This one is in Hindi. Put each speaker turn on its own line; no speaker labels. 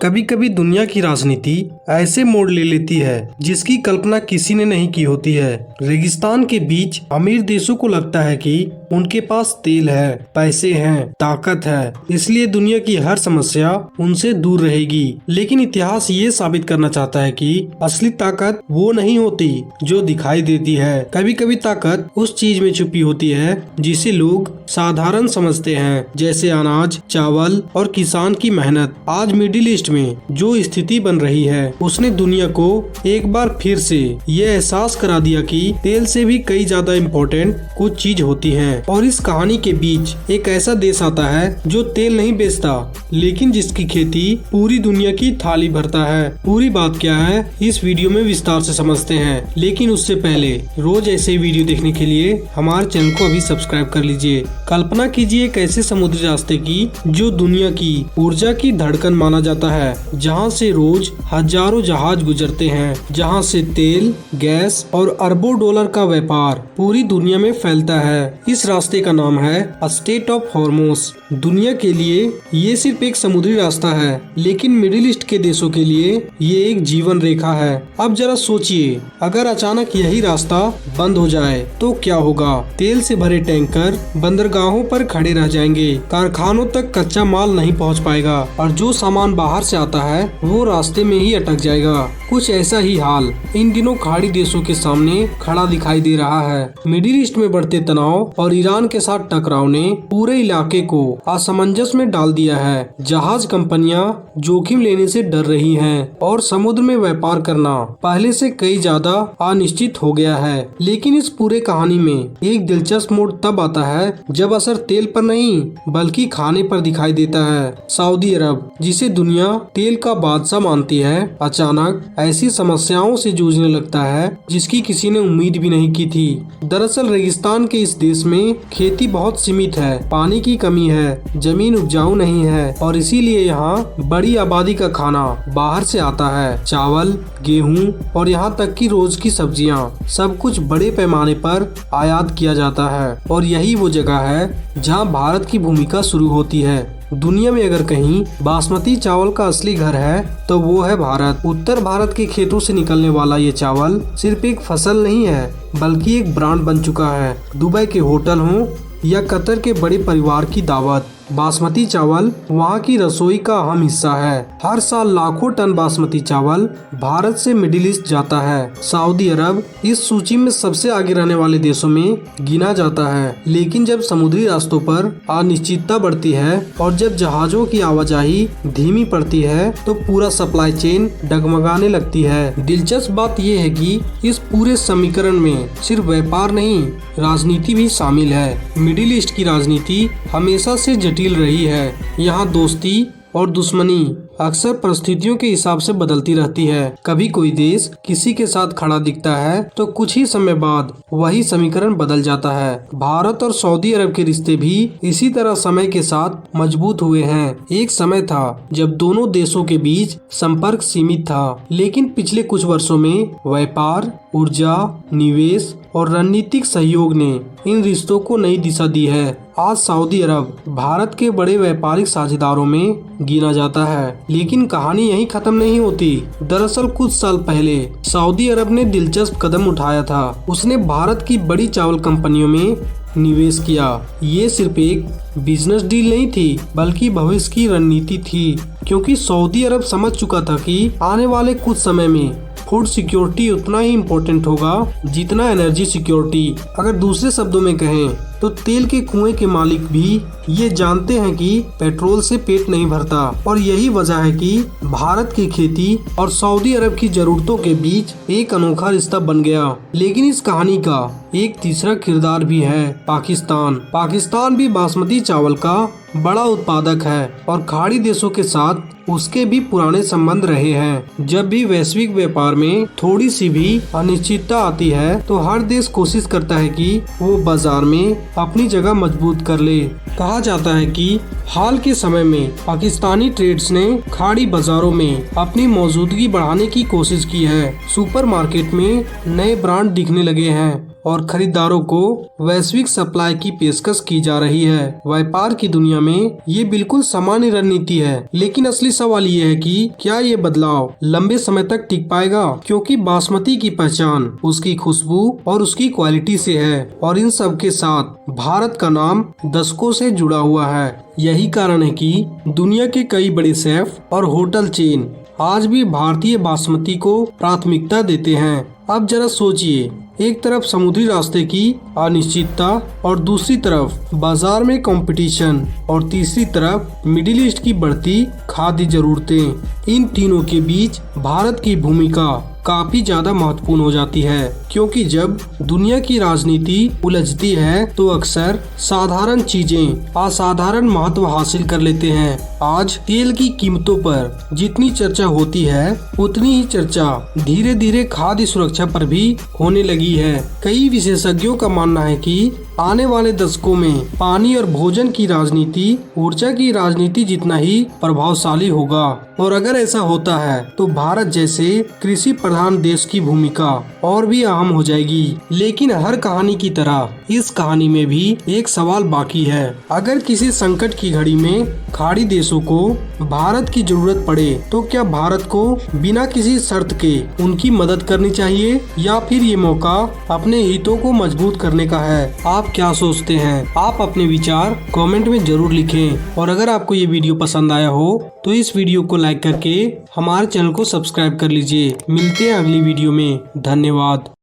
कभी कभी दुनिया की राजनीति ऐसे मोड़ ले लेती है जिसकी कल्पना किसी ने नहीं की होती है। रेगिस्तान के बीच अमीर देशों को लगता है कि उनके पास तेल है, पैसे हैं, ताकत है, इसलिए दुनिया की हर समस्या उनसे दूर रहेगी। लेकिन इतिहास ये साबित करना चाहता है कि असली ताकत वो नहीं होती जो दिखाई देती है। कभी कभी ताकत उस चीज में छुपी होती है जिसे लोग साधारण समझते हैं, जैसे अनाज, चावल और किसान की मेहनत। आज मिडिल ईस्ट में जो स्थिति बन रही है उसने दुनिया को एक बार फिर से ये एहसास करा दिया कि तेल से भी कई ज्यादा इम्पोर्टेंट कुछ चीज होती है। और इस कहानी के बीच एक ऐसा देश आता है जो तेल नहीं बेचता लेकिन जिसकी खेती पूरी दुनिया की थाली भरता है। पूरी बात क्या है इस वीडियो में विस्तार से समझते हैं, लेकिन उससे पहले रोज ऐसे वीडियो देखने के लिए हमारे चैनल को अभी सब्सक्राइब कर लीजिए। कल्पना कीजिए एक ऐसे समुद्री रास्ते की जो दुनिया की ऊर्जा की धड़कन माना जाता है, जहाँ से रोज हजारों जहाज गुजरते हैं, जहाँ से तेल, गैस और अरबों डॉलर का व्यापार पूरी दुनिया में फैलता है। इस रास्ते का नाम है स्ट्रेट ऑफ हॉर्मुज। दुनिया के लिए ये सिर्फ एक समुद्री रास्ता है, लेकिन मिडिल ईस्ट के देशों के लिए ये एक जीवन रेखा है। अब जरा सोचिए, अगर अचानक यही रास्ता बंद हो जाए तो क्या होगा? तेल से भरे टैंकर बंदरगाहों पर खड़े रह जाएंगे, कारखानों तक कच्चा माल नहीं पहुंच पाएगा और जो सामान बाहर से आता है वो रास्ते में ही अटक जाएगा। कुछ ऐसा ही हाल इन दिनों खाड़ी देशों के सामने खड़ा दिखाई दे रहा है। मिडिल ईस्ट में बढ़ते तनाव और ईरान के साथ टकराव ने पूरे इलाके को असमंजस में डाल दिया है। जहाज कंपनियां जोखिम लेने से डर रही हैं और समुद्र में व्यापार करना पहले से कई ज्यादा अनिश्चित हो गया है। लेकिन इस पूरे कहानी में एक दिलचस्प मोड़ तब आता है जब असर तेल पर नहीं बल्कि खाने पर दिखाई देता है। सऊदी अरब, जिसे दुनिया तेल का बादशाह मानती है, अचानक ऐसी समस्याओं से जूझने लगता है जिसकी किसी ने उम्मीद भी नहीं की थी। दरअसल रेगिस्तान के इस देश में खेती बहुत सीमित है, पानी की कमी है, जमीन उपजाऊ नहीं है और इसीलिए यहाँ बड़ी आबादी का खाना बाहर से आता है। चावल, गेहूँ और यहाँ तक कि रोज की सब्जियाँ, सब कुछ बड़े पैमाने पर आयात किया जाता है। और यही वो जगह है जहाँ भारत की भूमिका शुरू होती है। दुनिया में अगर कहीं बासमती चावल का असली घर है तो वो है भारत। उत्तर भारत के खेतों से निकलने वाला ये चावल सिर्फ एक फसल नहीं है बल्कि एक ब्रांड बन चुका है। दुबई के होटल हों या कतर के बड़े परिवार की दावत, बासमती चावल वहाँ की रसोई का अहम हिस्सा है। हर साल लाखों टन बासमती चावल भारत से मिडिल ईस्ट जाता है। सऊदी अरब इस सूची में सबसे आगे रहने वाले देशों में गिना जाता है। लेकिन जब समुद्री रास्तों पर अनिश्चितता बढ़ती है और जब जहाजों की आवाजाही धीमी पड़ती है तो पूरा सप्लाई चेन डगमगाने लगती है। दिलचस्प बात यह है कि इस पूरे समीकरण में सिर्फ व्यापार नहीं, राजनीति भी शामिल है। मिडिल ईस्ट की राजनीति हमेशा से जटिल रही है। यहाँ दोस्ती और दुश्मनी अक्सर परिस्थितियों के हिसाब से बदलती रहती है। कभी कोई देश किसी के साथ खड़ा दिखता है तो कुछ ही समय बाद वही समीकरण बदल जाता है। भारत और सऊदी अरब के रिश्ते भी इसी तरह समय के साथ मजबूत हुए हैं। एक समय था जब दोनों देशों के बीच संपर्क सीमित था, लेकिन पिछले कुछ वर्षों में व्यापार, ऊर्जा, निवेश और रणनीतिक सहयोग ने इन रिश्तों को नई दिशा दी है। आज सऊदी अरब भारत के बड़े व्यापारिक साझेदारों में गिना जाता है। लेकिन कहानी यहीं खत्म नहीं होती। दरअसल कुछ साल पहले सऊदी अरब ने दिलचस्प कदम उठाया था। उसने भारत की बड़ी चावल कंपनियों में निवेश किया। ये सिर्फ एक बिजनेस डील नहीं थी बल्कि भविष्य की रणनीति थी, क्योंकि सऊदी अरब समझ चुका था कि आने वाले कुछ समय में फूड सिक्योरिटी उतना ही इम्पोर्टेंट होगा जितना एनर्जी सिक्योरिटी। अगर दूसरे शब्दों में कहें तो तेल के कुएं के मालिक भी ये जानते हैं कि पेट्रोल से पेट नहीं भरता और यही वजह है कि भारत की खेती और सऊदी अरब की जरूरतों के बीच एक अनोखा रिश्ता बन गया। लेकिन इस कहानी का एक तीसरा किरदार भी है, पाकिस्तान। पाकिस्तान भी बासमती चावल का बड़ा उत्पादक है और खाड़ी देशों के साथ उसके भी पुराने संबंध रहे हैं। जब भी वैश्विक व्यापार में थोड़ी सी भी अनिश्चितता आती है तो हर देश कोशिश करता है कि वो बाजार में अपनी जगह मजबूत कर ले। कहा जाता है कि हाल के समय में पाकिस्तानी ट्रेड्स ने खाड़ी बाजारों में अपनी मौजूदगी बढ़ाने की कोशिश की है। सुपरमार्केट में नए ब्रांड दिखने लगे हैं और खरीदारों को वैश्विक सप्लाई की पेशकश की जा रही है। व्यापार की दुनिया में ये बिल्कुल सामान्य रणनीति है, लेकिन असली सवाल ये है कि क्या ये बदलाव लंबे समय तक टिक पाएगा, क्योंकि बासमती की पहचान उसकी खुशबू और उसकी क्वालिटी से है और इन सब के साथ भारत का नाम दशकों से जुड़ा हुआ है। यही कारण है कि दुनिया के कई बड़े शेफ और होटल चेन आज भी भारतीय बासमती को प्राथमिकता देते हैं। अब जरा सोचिए, एक तरफ समुद्री रास्ते की अनिश्चितता और दूसरी तरफ बाजार में कंपटीशन और तीसरी तरफ मिडिल ईस्ट की बढ़ती खाद्य जरूरतें। इन तीनों के बीच भारत की भूमिका काफी ज्यादा महत्वपूर्ण हो जाती है, क्योंकि जब दुनिया की राजनीति उलझती है तो अक्सर साधारण चीजें असाधारण महत्व हासिल कर लेते हैं। आज तेल की कीमतों पर जितनी चर्चा होती है उतनी ही चर्चा धीरे धीरे खाद्य सुरक्षा पर भी होने लगी है। कई विशेषज्ञों का मानना है कि आने वाले दशकों में पानी और भोजन की राजनीति ऊर्जा की राजनीति जितना ही प्रभावशाली होगा, और अगर ऐसा होता है तो भारत जैसे कृषि प्रधान देश की भूमिका और भी अहम हो जाएगी। लेकिन हर कहानी की तरह इस कहानी में भी एक सवाल बाकी है। अगर किसी संकट की घड़ी में खाड़ी देशों को भारत की जरूरत पड़े तो क्या भारत को बिना किसी शर्त के उनकी मदद करनी चाहिए, या फिर ये मौका अपने हितों को मजबूत करने का है? आप क्या सोचते हैं? आप अपने विचार कमेंट में जरूर लिखें, और अगर आपको ये वीडियो पसंद आया हो तो इस वीडियो को लाइक करके हमारे चैनल को सब्सक्राइब कर लीजिए। मिलते हैं अगली वीडियो में। धन्यवाद।